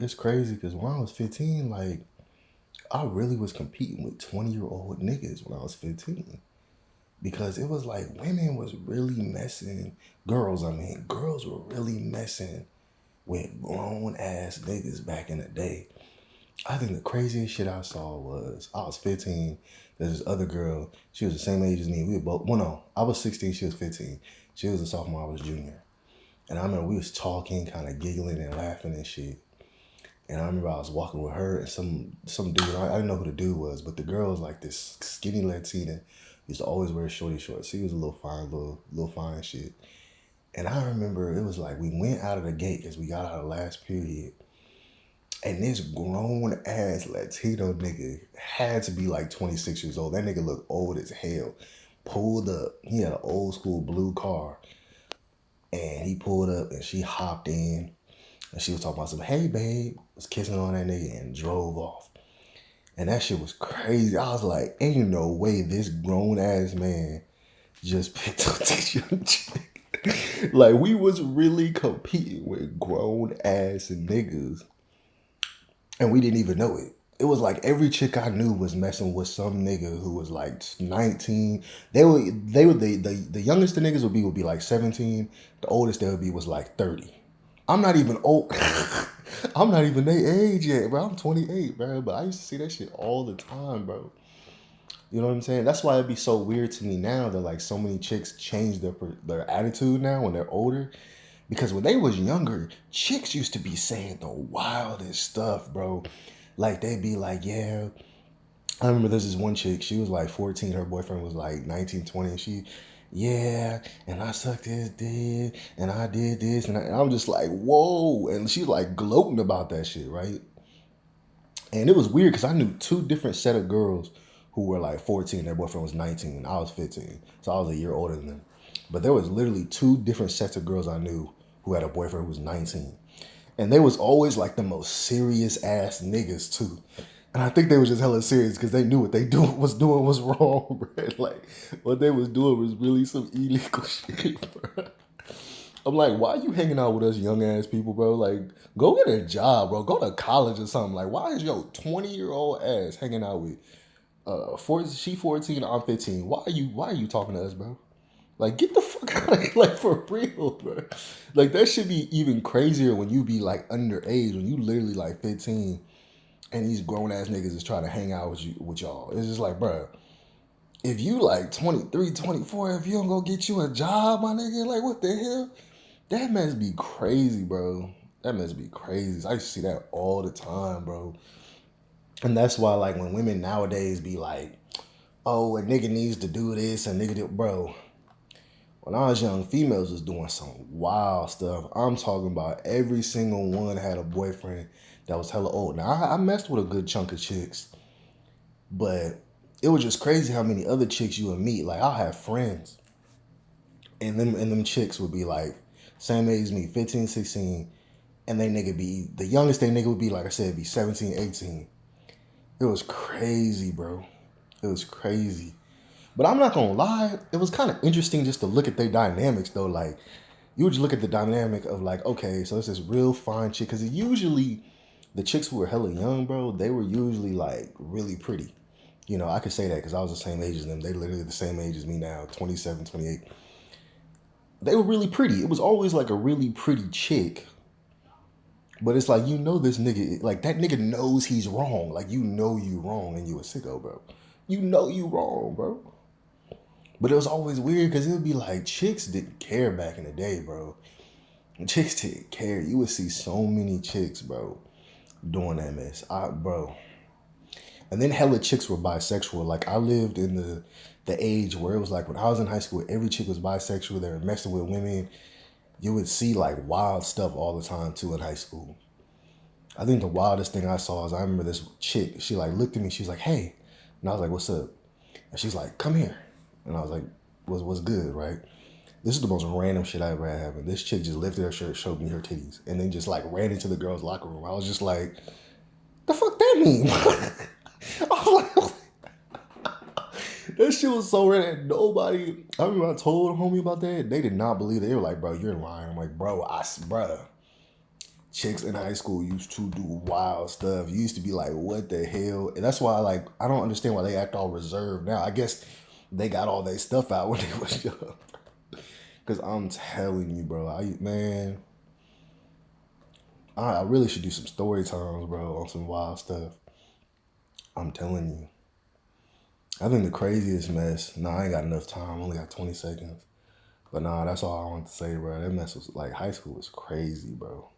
it's crazy because when I was 15, like I really was competing with 20-year-old niggas when I was 15. Because it was like women was really messing, girls, I mean, girls were really messing with grown ass niggas back in the day. I think the craziest shit I saw was I was 15. There's this other girl. She was the same age as me. We were both, well, no, I was 16. She was 15. She was a sophomore. I was junior. And I remember we was talking, kind of giggling and laughing and shit. And I remember I was walking with her and some dude. I didn't know who the dude was, but the girl was like this skinny Latina. Used to always wear shorty shorts. She was a little fine, little fine shit. And I remember it was like we went out of the gate because we got out of last period. And this grown ass Latino nigga had to be like 26 years old. That nigga looked old as hell. Pulled up. He had an old school blue car. And he pulled up and she hopped in. And she was talking about some, hey babe. Was kissing on that nigga and drove off. And that shit was crazy. I was like, ain't no way this grown ass man just picked up this young chick. Like we was really competing with grown ass niggas. And we didn't even know it. It was like every chick I knew was messing with some nigga who was like 19. They were the youngest the niggas would be like 17. The oldest they would be was like 30. I'm not even old. I'm not even their age yet, bro. I'm 28, bro. But I used to see that shit all the time, bro. You know what I'm saying? That's why it'd be so weird to me now that like so many chicks change their attitude now when they're older. Because when they was younger, chicks used to be saying the wildest stuff, bro. Like they'd be like, yeah. I remember there's this one chick, she was like 14, her boyfriend was like 19, 20, and she, yeah, and I sucked his dick, and I did this, and I'm just like, whoa. And she's like gloating about that shit, right? And it was weird because I knew two different set of girls who were like 14, their boyfriend was 19, and I was 15. So I was a year older than them. But there was literally two different sets of girls I knew who had a boyfriend who was 19. And they was always like the most serious ass niggas too. And I think they was just hella serious because they knew what they doing was wrong, bro. Like what they was doing was really some illegal shit, bro. I'm like, why are you hanging out with us young ass people, bro? Like, go get a job, bro. Go to college or something. Like, why is your 20-year-old ass hanging out with she 14, I'm 15. Why are you talking to us, bro? Like, get the fuck out of here, like for real, bro. Like that should be even crazier when you be like underage, when you literally like 15 and these grown ass niggas is trying to hang out with y'all. It's just like, bro, if you like 23, 24, if you don't go get you a job, my nigga, like what the hell? That must be crazy, bro. That must be crazy. I used to see that all the time, bro. And that's why, like, when women nowadays be like, oh, a nigga needs to do this, a nigga did, bro. When I was young, females was doing some wild stuff. I'm talking about every single one had a boyfriend that was hella old. Now, I messed with a good chunk of chicks, but it was just crazy how many other chicks you would meet. Like, I'll have friends, and them chicks would be like, same age as me, 15, 16, and they nigga be, the youngest they nigga would be, like I said, be 17, 18. It was crazy, bro. It was crazy. But I'm not gonna lie, it was kind of interesting just to look at their dynamics though. Like, you would just look at the dynamic of like, okay, so it's this real fine chick. Because usually, the chicks who were hella young, bro, they were usually like really pretty. You know, I could say that because I was the same age as them. They literally the same age as me now, 27, 28. They were really pretty. It was always like a really pretty chick. But it's like, you know this nigga, like that nigga knows he's wrong. Like, you know you wrong and you a sicko, bro. You know you wrong, bro. But it was always weird because it would be like chicks didn't care back in the day, bro. Chicks didn't care. You would see so many chicks, bro, doing that mess. Bro. And then hella chicks were bisexual. Like I lived in the age where it was like when I was in high school, every chick was bisexual. They were messing with women. You would see like wild stuff all the time too in high school. I think the wildest thing I saw is I remember this chick. She like looked at me. She's like, "Hey," and I was like, "What's up?" And she's like, "Come here." And I was like, what's good, right? This is the most random shit I ever had happen. This chick just lifted her shirt, showed me her titties, and then just like ran into the girls' locker room. I was just like, the fuck that mean? I was like, that shit was so random. Nobody, I remember I told a homie about that. They did not believe it. They were like, bro, you're lying. I'm like, bro, chicks in high school used to do wild stuff. You used to be like, what the hell? And that's why, like, I don't understand why they act all reserved now. I guess they got all their stuff out when they was young. Because I'm telling you, bro, I really should do some story times, bro, on some wild stuff. I'm telling you. I think the craziest mess, I ain't got enough time. I only got 20 seconds. But that's all I want to say, bro. That mess was like, high school was crazy, bro.